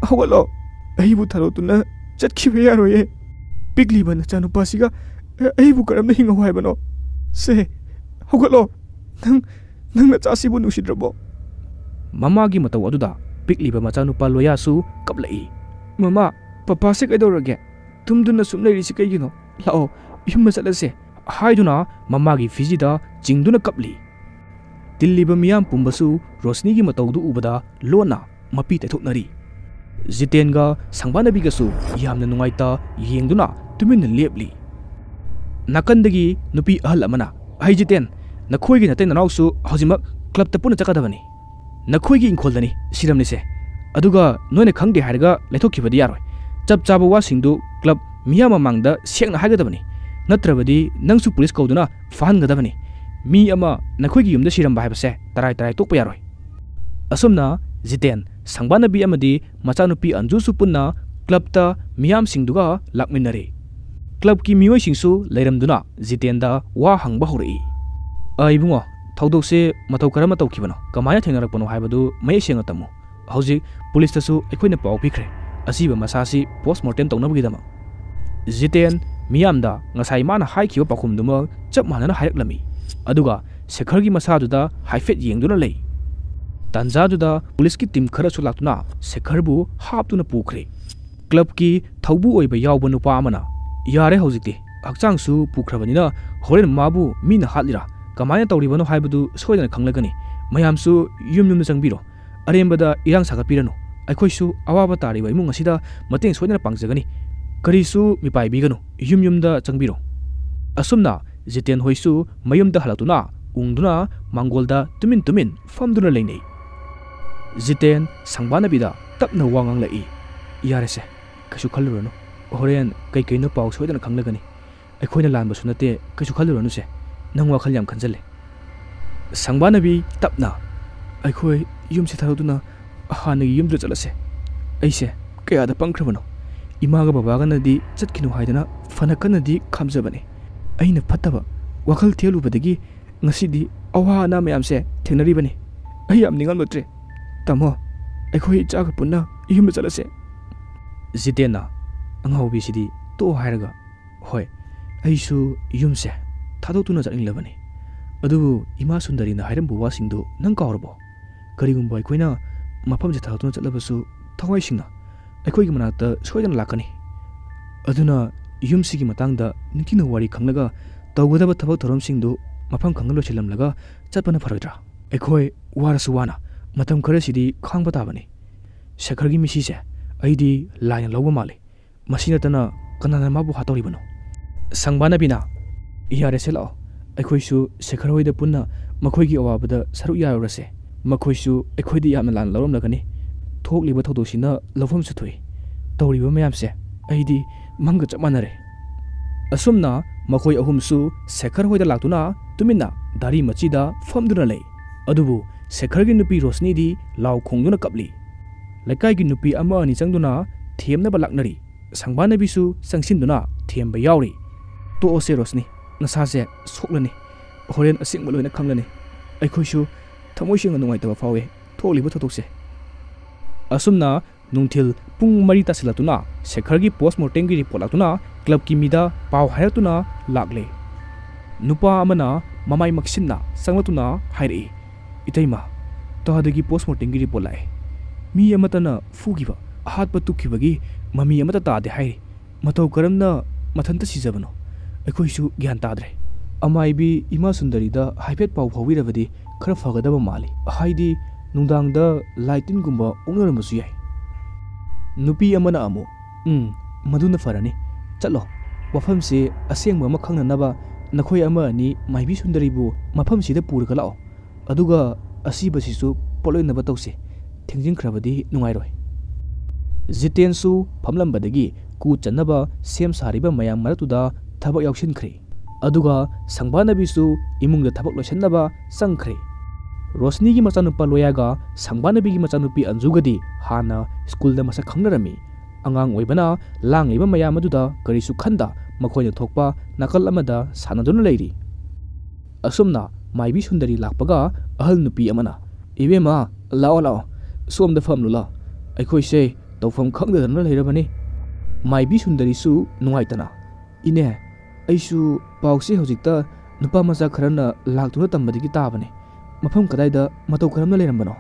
ꯍꯧꯒꯠꯂꯣ ꯑꯩꯕꯨ ꯊꯥꯗꯣꯛꯇꯨꯅ ꯆꯠꯈꯤꯕ ꯌꯥꯔꯣꯏꯌꯦ ꯄꯤꯛꯂꯤꯕ ꯅꯆꯥꯅꯨꯄꯥꯁꯤꯒ ꯑꯩꯕꯨ ꯀꯔꯝꯅ ꯍꯤꯡꯉꯧ ꯍꯥꯏꯕꯅꯣ ꯁꯦ ꯍꯧꯒꯠꯂꯣ ꯅꯪ ꯅꯆꯥꯁꯤꯕꯨ ꯅꯨꯡꯁꯤꯗ꯭ꯔꯕꯣ ꯃꯃꯥꯒꯤ ꯃꯇꯧ ꯑꯗꯨꯗ ꯄꯤꯛꯂꯤꯕ ꯃꯆꯥꯅꯨꯄꯥ ꯂꯣꯌꯥꯁꯨ ꯀꯞꯂꯛꯏ ꯃꯃꯥ ꯄꯄꯥꯁꯦ ꯀꯩꯗꯧꯔꯒꯦ ꯇꯨꯝꯗꯨꯅ ꯁꯨꯝ ꯂꯩꯔꯤꯁꯤ ꯀꯩꯒꯤꯅꯣ ꯂꯥꯛꯑꯣ ꯌꯨꯝꯗ ꯆꯠꯂꯁꯦ ꯍꯥꯏꯗꯨꯅ ꯃꯃꯥꯒꯤ ꯐꯤꯖꯤꯗ ꯆꯤꯡꯗꯨꯅ ꯀꯞꯂꯤ ꯇꯤꯜꯂꯤꯕ ꯃꯤꯌꯥꯝ ꯄꯨꯝꯕꯁꯨ ꯔꯣꯁꯅꯤꯒꯤ ꯃꯇꯧꯗꯨ ꯎꯕꯗ ꯂꯣꯟꯅ ꯃꯄꯤ ꯇꯩꯊꯣꯛꯅꯔꯤ ꯖꯤꯇꯦꯟꯒ ꯁꯪꯕꯥꯅꯕꯤꯒꯁꯨ ꯌꯥꯝꯅ ꯅꯨꯡꯉꯥꯏꯇ ꯌꯦꯡꯗꯨꯅ ꯇꯨꯃꯤꯟꯅ ꯂꯦꯞꯂꯤ ꯅꯥꯀꯟꯗꯒꯤ ꯅꯨꯄꯤ ꯑꯍꯜ ꯑꯃꯅ ꯍꯩ ꯖꯤꯇꯦꯟ ꯅꯈꯣꯏꯒꯤ ꯅꯇꯩ ꯅꯅꯥꯎꯁꯨ ꯍꯧꯖꯤꯛꯃꯛ ꯀ꯭ꯂꯕꯇ ꯄꯨꯟꯅ ꯆꯠꯀꯗꯕꯅꯤ ꯅꯈꯣꯏꯒꯤ ꯏꯪꯈꯣꯜꯗꯅꯤ ꯁꯤꯔꯝꯂꯤꯁꯦ ꯑꯗꯨꯒ ꯅꯣꯏꯅ ꯈꯪꯗꯦ ꯍꯥꯏꯔꯒ ꯂꯩꯊꯣꯛꯈꯤꯕꯗꯤ ꯌꯥꯔꯣꯏ ꯆꯞ ꯆꯥꯕ ꯋꯥꯁꯤꯡꯗꯨ ꯀ꯭ꯂꯕ ꯃꯤꯌꯥꯝ ꯃꯃꯥꯡꯗ ꯁꯦꯡꯅ ꯍꯥꯏꯒꯗꯕꯅꯤ ꯅꯠꯇ꯭ꯔꯕꯗꯤ ꯅꯪꯁꯨ ꯄꯨꯂꯤꯁ ꯀꯧꯗꯨꯅ ꯐꯥꯍꯟꯒꯗꯕꯅꯤ ꯃꯤ ꯑꯃ ꯅꯈꯣꯏꯒꯤ ꯌꯨꯝꯗ ꯁꯤꯔꯝꯕ ꯍꯥꯏꯕꯁꯦ ꯇꯔꯥꯏ ꯇꯣꯛꯄ ꯌꯥꯔꯣꯏ ꯑꯁꯨꯝꯅ ꯖꯤꯇꯦꯟ ꯁꯪꯕꯥꯅꯕꯤ ꯑꯃꯗꯤ ꯃꯆꯥꯅꯨꯄꯤ ꯑꯟꯖꯨꯁꯨ ꯄꯨꯟꯅ ꯀ꯭ꯂꯕꯇ ꯃꯤꯌꯥꯝꯁꯤꯡꯗꯨꯒ ꯂꯥꯛꯃꯤꯟꯅꯔꯦ ꯀ꯭ꯂꯕꯀꯤ ꯃꯤꯑꯣꯏꯁꯤꯡꯁꯨ ꯂꯩꯔꯝꯗꯨꯅ ꯖꯤꯇꯦꯟꯗ ꯋꯥ ꯍꯪꯕ ꯍꯧꯔꯛꯏ ꯏꯕꯨꯡꯉꯣ ꯊꯧꯗꯣꯛꯁꯦ ꯃꯇꯧ ꯀꯔꯝꯅ ꯇꯧꯈꯤꯕꯅꯣ ꯀꯃꯥꯏꯅ ꯊꯦꯡꯅꯔꯛꯄꯅꯣ ꯍꯥꯏꯕꯗꯨ ꯃꯌꯦꯛ ꯁꯦꯡꯅ ꯇꯝꯃꯨ ꯍꯧꯖꯤꯛ ꯄꯨꯂꯤꯁꯇꯁꯨ ꯑꯩꯈꯣꯏꯅ ꯄꯥꯎ ꯄꯤꯈ꯭ꯔꯦ ꯑꯁꯤꯕ ꯃꯁꯥꯁꯤ ꯄꯣꯁꯠꯃꯣꯔꯇꯦꯝ ꯇꯧꯅꯕꯒꯤꯗꯃꯛ ꯖꯤꯇꯦꯟ ꯃꯤꯌꯥꯝꯗ ꯉꯁꯥꯏ ꯃꯥꯅ ꯍꯥꯏꯈꯤꯕ ꯄꯥꯎꯈꯨꯝꯗꯨꯃꯛ ꯆꯞ ꯃꯥꯟꯅꯅ ꯍꯥꯏꯔꯛꯂꯝꯃꯤ ꯑꯗꯨꯒ ꯁꯦꯈꯔꯒꯤ ꯃꯁꯥꯗꯨꯗ ꯍꯥꯏꯐꯦꯠ ꯌꯦꯡꯗꯨꯅ ꯂꯩ ꯇꯥꯟꯖꯥꯗꯨꯗ ꯄꯨꯂꯤꯁꯀꯤ ꯇꯤꯝ ꯈꯔꯁꯨ ꯂꯥꯛꯇꯨꯅ ꯁꯦꯈꯔꯕꯨ ꯍꯥꯞꯇꯨꯅ ꯄꯨꯈ꯭ꯔꯦ ꯀ꯭ꯂꯕꯀꯤ ꯊꯧꯕꯨ ꯑꯣꯏꯕ ꯌꯥꯎꯕ ꯅꯨꯄꯥ ꯑꯃꯅ ꯌꯥꯔꯦ ꯍꯧꯖꯤꯛꯇꯤ ꯍꯛꯆꯥꯡꯁꯨ ꯄꯨꯈ꯭ꯔꯕꯅꯤꯅ ꯍꯣꯔꯦꯟ ꯃꯥꯕꯨ ꯃꯤꯅ ꯍꯥꯠꯂꯤꯔꯥ ꯀꯃꯥꯏꯅ ꯇꯧꯔꯤꯕꯅꯣ ꯍꯥꯏꯕꯗꯨ ꯁꯣꯏꯗꯅ ꯈꯪꯂꯒꯅꯤ ꯃꯌꯥꯝꯁꯨ ꯌꯨꯝꯗ ꯆꯪꯕꯤꯔꯣ ꯑꯔꯦꯝꯕꯗ ꯏꯔꯥꯡ ꯁꯥꯒꯠꯄꯤꯔꯅꯨ ꯑꯩꯈꯣꯏꯁꯨ ꯑꯋꯥꯕ ꯇꯥꯔꯤꯕ ꯏꯃꯨꯡ ꯑꯁꯤꯗ ꯃꯇꯦꯡ ꯁꯣꯏꯗꯅ ꯄꯥꯡꯖꯒꯅꯤ ꯀꯔꯤꯁꯨ ꯃꯤꯄꯥꯏꯕꯤꯒꯅꯨ ꯌꯨꯝꯗ ꯆꯪꯕꯤꯔꯣ ꯑꯁꯨꯝꯅ ꯖꯤꯇꯦꯟ ꯍꯣꯏꯁꯨ ꯃꯌꯨꯝꯗ ꯍꯜꯂꯛꯇꯨꯅ ꯎꯪꯗꯨꯅ ꯃꯥꯡꯒꯣꯜꯗ ꯇꯨꯃꯤꯟ ꯐꯝꯗꯨꯅ ꯂꯩꯅꯩ ꯖꯤꯇꯦꯟ ꯁꯪꯕꯥꯅꯕꯤꯗ ꯇꯞꯅ ꯋꯥ ꯉꯥꯡꯂꯛꯏ ꯌꯥꯔꯦꯁꯦ ꯀꯩꯁꯨ ꯈꯜꯂꯨꯔꯅꯨ ꯍꯣꯔꯦꯟ ꯀꯩꯀꯩꯅꯣ ꯄꯥꯎ ꯁꯣꯏꯗꯅ ꯈꯪꯂꯒꯅꯤ ꯑꯩꯈꯣꯏꯅ ꯂꯥꯟꯕꯁꯨ ꯅꯠꯇꯦ ꯀꯩꯁꯨ ꯈꯜꯂꯨꯔꯅꯨꯁꯦ ꯅꯪ ꯋꯥꯈꯜ ꯌꯥꯝ ꯈꯟꯖꯜꯂꯦ ꯁꯪꯕꯥꯅꯕꯤ ꯇꯞꯅ ꯑꯩꯈꯣꯏ ꯌꯨꯝꯁꯤ ꯊꯥꯗꯣꯛꯇꯨꯅ ꯍꯥꯟꯅꯒꯤ ꯌꯨꯝꯗ ꯆꯠꯂꯁꯦ ꯑꯩꯁꯦ ꯀꯌꯥꯗ ꯄꯪꯈ꯭ꯔꯕꯅꯣ ꯏꯃꯥꯒ ꯕꯕꯥꯒꯅꯗꯤ ꯆꯠꯈꯤꯅꯨ ꯍꯥꯏꯗꯅ ꯐꯅ ꯀꯟꯅꯗꯤ ꯈꯥꯝꯖꯕꯅꯤ ꯑꯩꯅ ꯐꯠꯇꯕ ꯋꯥꯈꯜ ꯊꯦꯜꯂꯨꯕꯗꯒꯤ ꯉꯁꯤꯗꯤ ꯑꯋꯥ ꯑꯅꯥ ꯃꯌꯥꯝꯁꯦ ꯊꯦꯡꯅꯔꯤꯕꯅꯤ ꯑꯩ ꯌꯥꯝ ꯅꯤꯡꯉꯝꯂꯛꯇ꯭ꯔꯦ ꯇꯥꯃꯣ ꯑꯩꯈꯣꯏ ꯏꯆꯥꯒ ꯄꯨꯟꯅ ꯌꯨꯝꯗ ꯆꯠꯂꯁꯦ ꯖꯤꯇꯦꯟꯅ ꯑꯉꯥꯎꯕꯤꯁꯤꯗꯤ ꯇꯣꯛꯑꯣ ꯍꯥꯏꯔꯒ ꯍꯣꯏ ꯑꯩꯁꯨ ꯌꯨꯝꯁꯦ ꯊꯥꯗꯣꯛꯇꯨꯅ ꯆꯠꯅꯤꯡꯂꯕꯅꯤ ꯑꯗꯨꯕꯨ ꯏꯃꯥ ꯁꯨꯟꯗꯔꯤꯅ ꯍꯥꯏꯔꯝꯕ ꯋꯥꯁꯤꯡꯗꯨ ꯅꯪ ꯀꯥꯎꯔꯕꯣ ꯀꯔꯤꯒꯨꯝꯕ ꯑꯩꯈꯣꯏꯅ ꯃꯐꯝꯁꯦ ꯊꯥꯗꯣꯛꯇꯨꯅ ꯆꯠꯂꯕꯁꯨ ꯊꯋꯥꯏ ꯁꯦꯡꯅ ꯑꯩꯈꯣꯏꯒꯤ ꯃꯅꯥꯛꯇ ꯁꯣꯏꯗꯅ ꯂꯥꯛꯀꯅꯤ ꯑꯗꯨꯅ ꯌꯨꯝꯁꯤꯒꯤ ꯃꯇꯥꯡꯗ ꯅꯤꯡꯊꯤꯅ ꯋꯥꯔꯤ ꯈꯪꯂꯒ ꯇꯧꯒꯗꯕ ꯊꯕꯛ ꯊꯧꯔꯝꯁꯤꯡꯗꯨ ꯃꯐꯝ ꯈꯪꯅ ꯂꯣꯏꯁꯤꯜꯂꯝꯂꯒ ꯆꯠꯄꯅ ꯐꯔꯣꯏꯗ꯭ꯔꯥ ꯑꯩꯈꯣꯏ ꯋꯥꯔꯁꯨ ꯋꯥꯅ ꯃꯇꯝ ꯈꯔꯁꯤꯗꯤ ꯈꯥꯡꯕ ꯇꯥꯕꯅꯤ ꯁꯦꯈꯔꯒꯤ ꯃꯤꯁꯤꯁꯦ ꯑꯩꯗꯤ ꯂꯥꯏꯅ ꯂꯧꯕ ꯃꯥꯜꯂꯤ ꯃꯁꯤ ꯅꯠꯇꯅ ꯀꯅꯥꯅ ꯃꯥꯕꯨ ꯍꯥꯠꯇꯧꯔꯤꯕꯅꯣ ꯁꯪꯕꯥꯅꯕꯤꯅ ꯌꯥꯔꯦꯁꯦ ꯂꯥꯛꯑꯣ ꯑꯩꯈꯣꯏꯁꯨ ꯁꯦꯈꯔ ꯍꯣꯏꯗ ꯄꯨꯟꯅ ꯃꯈꯣꯏꯒꯤ ꯑꯋꯥꯕꯗ ꯁꯔꯨꯛ ꯌꯥꯔꯨꯔꯁꯦ ꯃꯈꯣꯏꯁꯨ ꯑꯩꯈꯣꯏꯗꯤ ꯌꯥꯝꯅ ꯂꯥꯟꯅ ꯂꯧꯔꯝꯂꯒꯅꯤ ꯊꯣꯛꯂꯤꯕ ꯊꯧꯗꯣꯛꯁꯤꯅ ꯂꯧꯐꯝꯁꯨ ꯊꯣꯛꯏ ꯇꯧꯔꯤꯕ ꯃꯌꯥꯝꯁꯦ ꯑꯩꯗꯤ ꯃꯪꯒ ꯆꯞ ꯃꯥꯟꯅꯔꯦ ꯑꯁꯨꯝꯅ ꯃꯈꯣꯏ ꯑꯍꯨꯝꯁꯨ ꯁꯦꯈꯔ ꯍꯣꯏꯗ ꯂꯥꯛꯇꯨꯅ ꯇꯨꯃꯤꯟꯅ ꯗꯥꯔꯤ ꯃꯆꯤꯗ ꯐꯝꯗꯨꯅ ꯂꯩ ꯑꯗꯨꯕꯨ ꯁꯦꯈꯔꯒꯤ ꯅꯨꯄꯤ ꯔꯣꯁꯅꯤꯗꯤ ꯂꯥꯎ ꯈꯣꯡꯗꯨꯅ ꯀꯞꯂꯤ ꯂꯩꯀꯥꯏꯒꯤ ꯅꯨꯄꯤ ꯑꯃ ꯑꯅꯤ ꯆꯪꯗꯨꯅ ꯊꯦꯝꯅꯕ ꯂꯥꯛꯅꯔꯤ ꯁꯪꯕꯥꯅꯕꯤꯁꯨ ꯆꯪꯁꯤꯟꯗꯨꯅ ꯊꯦꯝꯕ ꯌꯥꯎꯔꯤ ꯇꯣꯛꯑꯣꯁꯦ ꯔꯣꯁꯅꯤ ꯅꯁꯥꯁꯦ ꯁꯣꯛꯂꯅꯤ ꯍꯣꯔꯦꯟ ꯑꯁꯦꯡꯕ ꯂꯣꯏꯅ ꯈꯪꯂꯅꯤ ꯑꯩꯈꯣꯏꯁꯨ ꯊꯃꯣꯏ ꯁꯦꯡꯅ ꯅꯨꯡꯉꯥꯏꯇꯕ ꯐꯥꯎꯋꯦ ꯊꯣꯛꯂꯤꯕ ꯊꯧꯗꯣꯛꯁꯦ ꯑꯁꯨꯝꯅ ꯅꯨꯡꯊꯤꯜ ꯄꯨꯡ 4 ꯇꯥꯁꯤꯜꯂꯛꯇꯨꯅ ꯁꯦꯈꯔꯒꯤ ꯄꯣꯁꯃꯣꯔꯇꯦꯝꯒꯤ ꯔꯤꯄꯣꯔꯠ ꯂꯥꯛꯇꯨꯅ ꯀ꯭ꯂꯕꯀꯤ ꯃꯤꯗ ꯄꯥꯎ ꯍꯥꯏꯔꯛꯇꯨꯅ ꯂꯥꯛꯂꯦ ꯅꯨꯄꯥ ꯑꯃꯅ ꯃꯃꯥꯏ ꯃꯛꯁꯤꯟꯅ ꯆꯪꯂꯛꯇꯨꯅ ꯍꯥꯏꯔꯛꯏ ꯏꯇꯩꯃ ꯇꯥꯗꯒꯤ ꯄꯣꯁꯃꯣꯔꯇꯦꯝꯒꯤ ꯔꯤꯄꯣꯔꯠ ꯂꯥꯛꯑꯦ ꯃꯤ ꯑꯃꯠꯇꯅ ꯐꯨꯈꯤꯕ ꯑꯍꯥꯠꯄ ꯇꯨꯈꯤꯕꯒꯤ ꯃꯃꯤ ꯑꯃꯠꯇ ꯇꯥꯗꯦ ꯍꯥꯏꯔꯤ ꯃꯇꯧ ꯀꯔꯝꯅ ꯃꯊꯟꯇ ꯁꯤꯖꯕꯅꯣ ꯑꯩꯈꯣꯏꯁꯨ ꯒ꯭ꯌꯥꯟ ꯇꯥꯗ꯭ꯔꯦ ꯑꯃꯥꯏꯕꯤ ꯏꯃꯥ ꯁꯨꯟꯗꯔꯤꯗ ꯍꯥꯏꯐꯦꯠ ꯄꯥꯎ ꯐꯥꯎꯕꯤꯔꯕꯗꯤ ꯈꯔ ꯐꯒꯗꯕ ꯃꯥꯜꯂꯤ ꯍꯥꯏꯗꯤ ꯅꯨꯡꯗꯥꯡꯗ ꯂꯥꯏꯇꯤꯟꯒꯨꯝꯕ ꯑꯣꯛꯅꯔꯝꯕꯁꯨ ꯌꯥꯏ ꯅꯨꯄꯤ ꯑꯃꯅ ꯑꯃꯨꯛ ꯃꯗꯨꯅ ꯐꯔꯅꯤ ꯆꯠꯂꯣ ꯋꯥꯐꯝꯁꯦ ꯑꯁꯦꯡꯕ ꯑꯃ ꯈꯪꯅꯅꯕ ꯅꯈꯣꯏ ꯑꯃ ꯑꯅꯤ ꯃꯥꯏꯕꯤ ꯁꯨꯟꯗꯔꯤꯕꯨ ꯃꯐꯝꯁꯤꯗ ꯄꯨꯔꯒ ꯂꯥꯛꯑꯣ ꯑꯗꯨꯒ ꯑꯁꯤꯕꯁꯤꯁꯨ ꯄꯣꯠꯂꯣꯏꯅꯕ ꯇꯧꯁꯤ ꯊꯦꯡꯖꯤꯟꯈ꯭ꯔꯕꯗꯤ ꯅꯨꯡꯉꯥꯏꯔꯣꯏ ꯖꯤꯇꯦꯟꯁꯨ ꯐꯝꯂꯝꯕꯗꯒꯤ ꯀꯨ ꯆꯟꯅꯕ ꯁꯦꯝ ꯁꯥꯔꯤꯕ ꯃꯌꯥꯝ ꯃꯔꯛꯇꯨꯗ ꯊꯕꯛ ꯌꯥꯎꯁꯤꯟꯈ꯭ꯔꯦ ꯑꯗꯨꯒ ꯁꯪꯕꯥꯅꯕꯤꯁꯨ ꯏꯃꯨꯡꯗ ꯊꯕꯛ ꯂꯣꯏꯁꯤꯟꯅꯕ ꯆꯪꯈ꯭ꯔꯦ ꯔꯣꯁꯅꯤꯒꯤ ꯃꯆꯥꯅꯨꯄꯥ ꯂꯣꯌꯥꯒ ꯁꯪꯕꯥꯅꯕꯤꯒꯤ ꯃꯆꯥꯅꯨꯄꯤ ꯑꯟꯖꯨꯒꯗꯤ ꯍꯥꯟꯅ ꯁ꯭ꯀꯨꯜꯗ ꯃꯁꯛ ꯈꯪꯅꯔꯝꯃꯤ ꯑꯉꯥꯡ ꯑꯣꯏꯕꯅ ꯂꯥꯡꯂꯤꯕ ꯃꯌꯥꯝ ꯑꯗꯨꯗ ꯀꯔꯤꯁꯨ ꯈꯟꯗ ꯃꯈꯣꯏꯅ ꯊꯣꯛꯄ ꯅꯥꯀꯜ ꯑꯃꯗ ꯁꯥꯟꯅꯗꯨꯅ ꯂꯩꯔꯤ ꯑꯁꯨꯝꯅ ꯃꯥꯏꯕꯤ ꯁꯨꯟꯗꯔꯤ ꯂꯥꯛꯄꯒ ꯑꯍꯜ ꯅꯨꯄꯤ ꯑꯃꯅ ꯏꯕꯦꯝꯃ ꯂꯥꯛꯑꯣ ꯂꯥꯛꯑꯣ ꯁꯣꯝꯗ ꯐꯝꯂꯨ ꯂꯥꯛꯑꯣ ꯑꯩꯈꯣꯏꯁꯦ ꯇꯧꯐꯝ ꯈꯪꯗꯗꯅ ꯂꯩꯔꯕꯅꯤ ꯃꯥꯏꯕꯤ ꯁꯨꯟꯗꯔꯤꯁꯨ ꯅꯨꯡꯉꯥꯏꯇꯅ ꯏꯅꯦ ꯑꯩꯁꯨ ꯄꯥꯎꯁꯦ ꯍꯧꯖꯤꯛꯇ ꯅꯨꯄꯥ ꯃꯆꯥ ꯈꯔꯅ ꯂꯥꯛꯇꯨꯅ ꯇꯝꯕꯗꯒꯤ ꯇꯥꯕꯅꯤ ꯃꯐꯝ ꯀꯗꯥꯏꯗ ꯃꯇꯧ ꯀꯔꯝꯅ ꯂꯩꯔꯝꯕꯅꯣ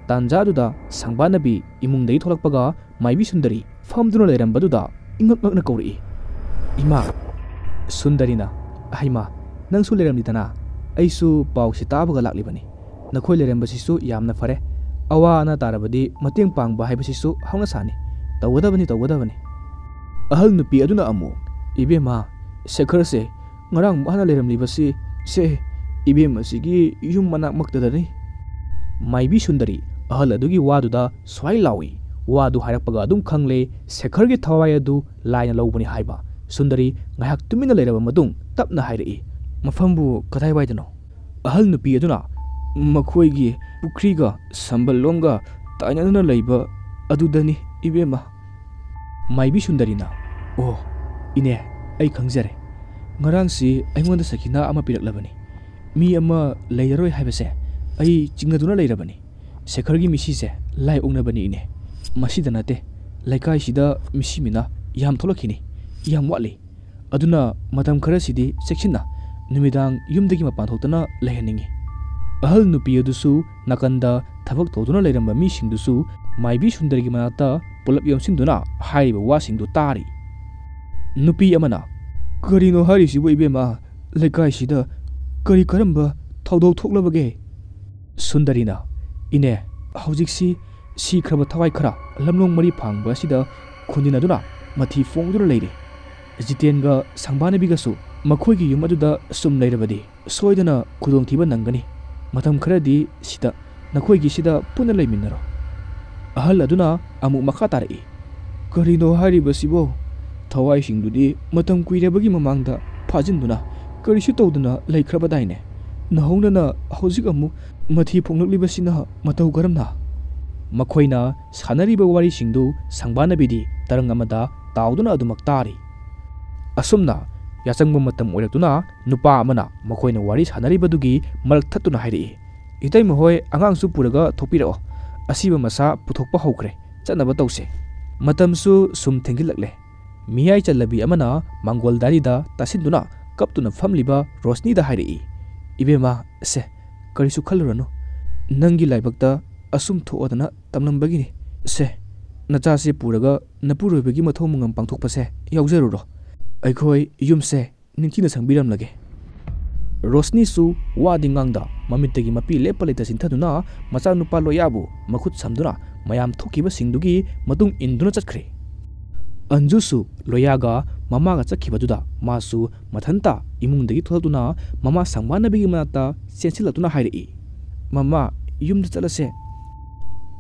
ꯇꯥꯟꯖꯥꯗꯨꯗ ꯁꯪꯕꯥꯅꯕꯤ ꯏꯃꯨꯡꯗꯒꯤ ꯊꯣꯛꯂꯛꯄꯒ ꯃꯥꯏꯕꯤ ꯁꯨꯟꯗꯔꯤ ꯐꯝꯗꯨꯅ ꯂꯩꯔꯝꯕꯗꯨꯗ ꯏꯉꯛ ꯉꯛꯅ ꯀꯧꯔꯛꯏ ꯏꯃꯥ ꯁꯨꯟꯗꯔꯤꯅ ꯍꯩꯃꯥ ꯅꯪꯁꯨ ꯂꯩꯔꯝꯂꯤꯗꯅ ꯑꯩꯁꯨ ꯄꯥꯎꯁꯤ ꯇꯥꯕꯒ ꯂꯥꯛꯂꯤꯕꯅꯤ ꯅꯈꯣꯏ ꯂꯩꯔꯝꯕꯁꯤꯁꯨ ꯌꯥꯝꯅ ꯐꯔꯦ ꯑꯋꯥ ꯑꯅꯥ ꯇꯥꯔꯕꯗꯤ ꯃꯇꯦꯡ ꯄꯥꯡꯕ ꯍꯥꯏꯕꯁꯤꯁꯨ ꯍꯧꯅꯁꯥꯅꯤ ꯇꯧꯒꯗꯕꯅꯤ ꯑꯍꯜ ꯅꯨꯄꯤ ꯑꯗꯨꯅ ꯑꯃꯨꯛ ꯏꯕꯦꯝꯃ ꯁꯦꯈꯔꯁꯦ ꯉꯔꯥꯡ ꯃꯥꯅ ꯂꯩꯔꯝꯂꯤꯕꯁꯤ ꯁꯦ ꯏꯕꯦꯝ ꯑꯁꯤꯒꯤ ꯌꯨꯝ ꯃꯅꯥꯛꯃꯛꯇꯗꯅꯤ ꯃꯥꯏꯕꯤ ꯁꯨꯟꯗꯔꯤ ꯑꯍꯜ ꯑꯗꯨꯒꯤ ꯋꯥꯗꯨꯗ ꯁ꯭ꯋꯥꯏ ꯂꯥꯎꯏ ꯋꯥꯗꯨ ꯍꯥꯏꯔꯛꯄꯒ ꯑꯗꯨꯝ ꯈꯪꯂꯦ ꯁꯦꯈꯔꯒꯤ ꯊꯋꯥꯏ ꯑꯗꯨ ꯂꯥꯏꯅ ꯂꯧꯕꯅꯤ ꯍꯥꯏꯕ ꯁꯨꯟꯗꯔꯤ ꯉꯥꯏꯍꯥꯛ ꯇꯨꯃꯤꯟꯅ ꯂꯩꯔꯕ ꯃꯇꯨꯡ ꯇꯞꯅ ꯍꯥꯏꯔꯛꯏ ꯃꯐꯝꯕꯨ ꯀꯗꯥꯏꯋꯥꯏꯗꯅꯣ ꯑꯍꯜ ꯅꯨꯄꯤ ꯑꯗꯨꯅ ꯃꯈꯣꯏꯒꯤ ꯄꯨꯈ꯭ꯔꯤꯒ ꯁꯝꯕꯜꯂꯣꯝꯒ ꯇꯥꯏꯅꯗꯨꯅ ꯂꯩꯕ ꯑꯗꯨꯗꯅꯤ ꯏꯕꯦꯝꯃ ꯃꯥꯏꯕꯤ ꯁꯨꯟꯗꯔꯤꯅ ꯑꯣ ꯏꯅꯦ ꯑꯩ ꯈꯪꯖꯔꯦ ꯉꯔꯥꯡꯁꯤ ꯑꯩꯉꯣꯟꯗ ꯁꯈꯤꯅꯥ ꯑꯃ ꯄꯤꯔꯛꯂꯕꯅꯤ ꯃꯤ ꯑꯃ ꯂꯩꯔꯔꯣꯏ ꯍꯥꯏꯕꯁꯦ ꯑꯩ ꯆꯤꯡꯅꯗꯨꯅ ꯂꯩꯔꯕꯅꯤ ꯁꯦꯈꯔꯒꯤ ꯃꯤꯁꯤꯁꯦ ꯂꯥꯏ ꯑꯣꯛꯅꯕꯅꯤ ꯏꯅꯦ ꯃꯁꯤꯗ ꯅꯠꯇꯦ ꯂꯩꯀꯥꯏꯁꯤꯗ ꯃꯤꯁꯤ ꯃꯤꯅ ꯌꯥꯝ ꯊꯣꯛꯂꯛꯈꯤꯅꯤ ꯌꯥꯝ ꯋꯥꯠꯂꯤ ꯑꯗꯨꯅ ꯃꯇꯝ ꯈꯔꯁꯤꯗꯤ ꯆꯦꯛꯁꯤꯟꯅ ꯅꯨꯃꯤꯗꯥꯡ ꯌꯨꯝꯗꯒꯤ ꯃꯄꯥꯟ ꯊꯣꯛꯇꯅ ꯂꯩꯍꯟꯅꯤꯡꯉꯤ ꯑꯍꯜ ꯅꯨꯄꯤ ꯑꯗꯨꯁꯨ ꯅꯥꯀꯟꯗ ꯊꯕꯛ ꯇꯧꯗꯨꯅ ꯂꯩꯔꯝꯕ ꯃꯤꯁꯤꯡꯗꯨꯁꯨ ꯃꯥꯏꯕꯤ ꯁꯨꯟꯗꯔꯤꯒꯤ ꯃꯅꯥꯛꯇ ꯄꯨꯂꯞ ꯌꯣꯝꯁꯤꯟꯗꯨꯅ ꯍꯥꯏꯔꯤꯕ ꯋꯥꯁꯤꯡꯗꯨ ꯇꯥꯔꯤ ꯅꯨꯄꯤ ꯑꯃꯅ ꯀꯔꯤꯅꯣ ꯍꯥꯏꯔꯤꯁꯤꯕꯨ ꯏꯕꯦꯝꯃ ꯂꯩꯀꯥꯏꯁꯤꯗ ꯀꯔꯤ ꯀꯔꯝꯕ ꯊꯧꯗꯣꯛ ꯊꯣꯛꯂꯕꯒꯦ ꯁꯨꯟꯗꯔꯤꯅ ꯏꯅꯦ ꯍꯧꯖꯤꯛꯁꯤ ꯁꯤꯈ꯭ꯔꯕ ꯊꯋꯥꯏ ꯈꯔ ꯂꯝꯂꯣꯡ ꯃꯔꯤ ꯐꯥꯡꯕ ꯑꯁꯤꯗ ꯈꯨꯟꯖꯤꯟꯅꯗꯨꯅ ꯃꯊꯤ ꯐꯣꯡꯗꯨꯅ ꯂꯩꯔꯤ ꯖꯤꯇꯦꯟꯒ ꯁꯪꯕꯥꯅꯕꯤꯒꯁꯨ ꯃꯈꯣꯏꯒꯤ ꯌꯨꯝ ꯑꯗꯨꯗ ꯁꯨꯝ ꯂꯩꯔꯕꯗꯤ ꯁꯣꯏꯗꯅ ꯈꯨꯗꯣꯡꯊꯤꯕ ꯅꯪꯒꯅꯤ ꯃꯇꯝ ꯈꯔꯗꯤ ꯁꯤꯗ ꯅꯈꯣꯏꯒꯤꯁꯤꯗ ꯄꯨꯟꯅ ꯂꯩꯃꯤꯟꯅꯔꯣ ꯑꯍꯜ ꯑꯗꯨꯅ ꯑꯃꯨꯛ ꯃꯈꯥ ꯇꯥꯔꯛꯏ ꯀꯔꯤꯅꯣ ꯍꯥꯏꯔꯤꯕꯁꯤꯕꯣ ꯊꯋꯥꯏꯁꯤꯡꯗꯨꯗꯤ ꯃꯇꯝ ꯀꯨꯏꯔꯕꯒꯤ ꯃꯃꯥꯡꯗ ꯐꯥꯖꯤꯟꯗꯨꯅ ꯀꯔꯤꯁꯨ ꯇꯧꯗꯅ ꯂꯩꯈ꯭ꯔꯕꯗꯥꯏꯅꯦ ꯅꯍꯧꯅꯅ ꯍꯧꯖꯤꯛ ꯑꯃꯨꯛ ꯃꯊꯤ ꯐꯣꯡꯂꯛꯂꯤꯕꯁꯤꯅ ꯃꯇꯧ ꯀꯔꯝꯅ ꯃꯈꯣꯏꯅ ꯁꯥꯟꯅꯔꯤꯕ ꯋꯥꯔꯤꯁꯤꯡꯗꯨ ꯁꯪꯕꯥꯅꯕꯤꯗꯤ ꯇꯔꯪ ꯑꯃꯗ ꯇꯥꯎꯗꯨꯅ ꯑꯗꯨꯃꯛ ꯇꯥꯔꯤ ꯑꯁꯨꯝꯅ ꯌꯥꯆꯪꯕ ꯃꯇꯝ ꯑꯣꯏꯔꯛꯇꯨꯅ ꯅꯨꯄꯥ ꯑꯃꯅ ꯃꯈꯣꯏꯅ ꯋꯥꯔꯤ ꯁꯥꯟꯅꯔꯤꯕꯗꯨꯒꯤ ꯃꯔꯛ ꯊꯠꯇꯨꯅ ꯍꯥꯏꯔꯛꯏ ꯏꯇꯩꯃ ꯍꯣꯏ ꯑꯉꯥꯡꯁꯨ ꯄꯨꯔꯒ ꯊꯣꯛꯄꯤꯔꯛꯑꯣ ꯑꯁꯤꯕ ꯃꯁꯥ ꯄꯨꯊꯣꯛꯄ ꯍꯧꯈ꯭ꯔꯦ ꯆꯠꯅꯕ ꯇꯧꯁꯦ ꯃꯇꯝꯁꯨ ꯁꯨꯝ ꯊꯦꯡꯖꯤꯜꯂꯛꯂꯦ ꯃꯤꯌꯥꯏ ꯆꯜꯂꯕꯤ ꯑꯃꯅ ꯃꯥꯡꯒꯣꯜ ꯗꯥꯔꯤꯗ ꯇꯥꯁꯤꯟꯗꯨꯅ ꯀꯞꯇꯨꯅ ꯐꯝꯂꯤꯕ ꯔꯣꯁꯅꯤꯗ ꯍꯥꯏꯔꯛꯏ ꯏꯕꯦꯝꯃ ꯁꯦ ꯀꯔꯤꯁꯨ ꯈꯜꯂꯨꯔꯅꯨ ꯅꯪꯒꯤ ꯂꯥꯏꯕꯛꯇ ꯑꯁꯨꯝ ꯊꯣꯛꯑꯗꯅ ꯇꯝꯂꯝꯕꯒꯤꯅꯤ ꯁꯦ ꯅꯆꯥꯁꯦ ꯄꯨꯔꯒ ꯅꯄꯨꯔꯣꯏꯕꯒꯤ ꯃꯊꯧ ꯃꯉꯝ ꯄꯥꯡꯊꯣꯛꯄꯁꯦ ꯌꯥꯎꯖꯔꯨꯔꯣ ꯑꯩꯈꯣꯏ ꯌꯨꯝꯁꯦ ꯅꯤꯡꯊꯤꯅ ꯁꯪꯕꯤꯔꯝꯂꯒꯦ ꯔꯣꯁꯅꯤꯁꯨ ꯋꯥꯗꯤ ꯉꯥꯡꯗ ꯃꯃꯤꯠꯇꯒꯤ ꯃꯄꯤ ꯂꯦꯞꯄ ꯂꯩꯇ ꯆꯤꯟꯊꯗꯨꯅ ꯃꯆꯥꯅꯨꯄꯥ ꯂꯣꯌꯥꯕꯨ ꯃꯈꯨꯠ ꯁꯝꯗꯨꯅ ꯃꯌꯥꯝ ꯊꯣꯛꯈꯤꯕꯁꯤꯡꯗꯨꯒꯤ ꯃꯇꯨꯡ ꯏꯟꯗꯨꯅ ꯆꯠꯈ꯭ꯔꯦ ꯑꯟꯖꯨꯁꯨ ꯂꯣꯌꯥꯒ ꯃꯃꯥꯒ ꯆꯠꯈꯤꯕꯗꯨꯗ ꯃꯥꯁꯨ ꯃꯊꯟꯇ ꯏꯃꯨꯡꯗꯒꯤ ꯊꯣꯛꯂꯛꯇꯨꯅ ꯃꯃꯥ ꯁꯪꯕꯥꯅꯕꯤꯒꯤ ꯃꯅꯥꯛꯇ ꯆꯦꯟꯁꯤꯜꯂꯛꯇꯨꯅ ꯍꯥꯏꯔꯛꯏ ꯃꯃꯥ ꯌꯨꯝꯗ ꯆꯠꯂꯁꯦ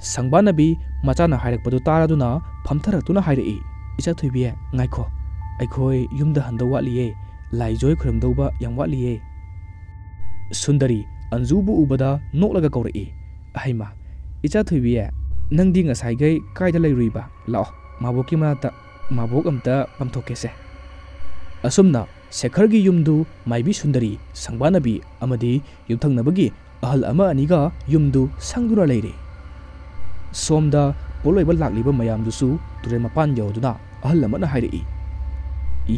ꯁꯪꯕꯥꯅꯕꯤ ꯃꯆꯥꯅ ꯍꯥꯏꯔꯛꯄꯗꯨ ꯇꯥꯔꯗꯨꯅ ꯐꯝꯊꯔꯛꯇꯨꯅ ꯍꯥꯏꯔꯛꯏ ꯏꯆꯥꯊꯣꯏꯕꯤ ꯉꯥꯏꯈꯣ ꯑꯩꯈꯣꯏ ꯌꯨꯝꯗ ꯍꯟꯗꯧ ꯋꯥꯠꯂꯤꯌꯦ ꯂꯥꯏꯖꯣꯏ ꯈꯨꯔꯨꯝꯗꯧꯕ ꯌꯥꯝ ꯋꯥꯠꯂꯤꯌꯦ ꯁꯨꯟꯗꯔꯤ ꯑꯟꯖꯨꯕꯨ ꯎꯕꯗ ꯅꯣꯛꯂꯒ ꯀꯧꯔꯛꯏ ꯍꯩꯃꯥ ꯏꯆꯥꯊꯣꯏꯕꯤ ꯅꯪꯗꯤ ꯉꯁꯥꯏꯒꯩ ꯀꯥꯏꯗ ꯂꯩꯔꯨꯏꯕ ꯂꯥꯛꯑꯣ ꯃꯥꯕꯣꯛꯀꯤ ꯃꯅꯥꯛꯇ ꯃꯥꯕꯣꯛ ꯑꯝꯇ ꯄꯥꯝꯊꯣꯛꯀꯦꯁꯦ ꯑꯁꯨꯝꯅ ꯁꯦꯈꯔꯒꯤ ꯌꯨꯝꯗꯨ ꯃꯥꯏꯕꯤ ꯁꯨꯟꯗꯔꯤ ꯁꯪꯕꯥꯅꯕꯤ ꯑꯃꯗꯤ ꯌꯨꯝꯊꯪꯅꯕꯒꯤ ꯑꯍꯜ ꯑꯃ ꯑꯅꯤꯒ ꯌꯨꯝꯗꯨ ꯁꯪꯗꯨꯅ ꯂꯩꯔꯦ ꯁꯣꯝꯗ ꯄꯣꯠꯂꯣꯏꯕ ꯂꯥꯛꯂꯤꯕ ꯃꯌꯥꯝꯗꯨꯁꯨ ꯇꯨꯔꯦꯜ ꯃꯄꯥꯟ ꯌꯧꯗꯨꯅ ꯑꯍꯜ ꯑꯃꯅ ꯍꯥꯏꯔꯛꯏ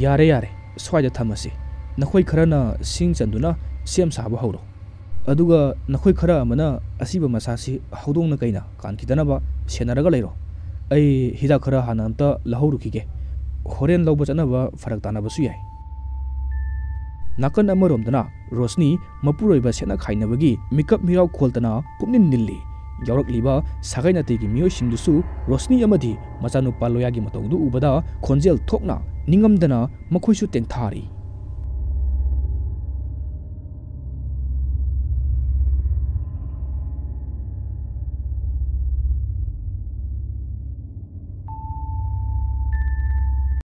ꯌꯥꯔꯦ ꯌꯥꯔꯦ ꯁ꯭ꯋꯥꯏꯗ ꯊꯝꯃꯁꯤ ꯅꯈꯣꯏ ꯈꯔꯅ ꯁꯤꯡ ꯆꯟꯗꯨꯅ ꯁꯦꯝ ꯁꯥꯕ ꯍꯧꯔꯣ ꯑꯗꯨꯒ ꯅꯈꯣꯏ ꯈꯔ ꯑꯃꯅ ꯑꯁꯤꯕ ꯃꯁꯥꯁꯤ ꯍꯧꯗꯣꯡꯅ ꯀꯩꯅ ꯀꯥꯟꯈꯤꯗꯅꯕ ꯁꯦꯟꯅꯔꯒ ꯂꯩꯔꯣ ꯑꯩ ꯍꯤꯗꯥꯛ ꯈꯔ ꯍꯥꯟꯅ ꯑꯝꯇ ꯂꯧꯍꯧꯔꯨꯈꯤꯒꯦ ꯍꯣꯔꯦꯟ ꯂꯧꯕ ꯆꯠꯅꯕ ꯐꯔꯛ ꯇꯥꯅꯕꯁꯨ ꯌꯥꯏ ꯅꯥꯀꯟ ꯑꯃꯔꯣꯝꯗꯅ ꯔꯣꯁꯅꯤ ꯃꯄꯨꯔꯣꯏꯕ ꯁꯦꯠꯅ ꯈꯥꯏꯅꯕꯒꯤ ꯃꯤꯀꯞ ꯃꯤꯔꯥꯎ ꯈꯣꯜꯇꯅ ꯄꯨꯛꯅꯤꯡ ꯅꯤꯜꯂꯤ ꯌꯥꯎꯔꯛꯂꯤꯕ ꯁꯥꯒꯩ ꯅꯥꯇꯩꯒꯤ ꯃꯤꯑꯣꯏꯁꯤꯡꯗꯨꯁꯨ ꯔꯣꯁꯅꯤ ꯑꯃꯗꯤ ꯃꯆꯥꯅꯨꯄꯥ ꯂꯣꯌꯥꯒꯤ ꯃꯇꯧꯗꯨ ꯎꯕꯗ ꯈꯣꯟꯖꯦꯜ ꯊꯣꯛꯅ ꯅꯤꯡꯉꯝꯗꯅ ꯃꯈꯣꯏꯁꯨ ꯇꯦꯡꯊꯥꯔꯤ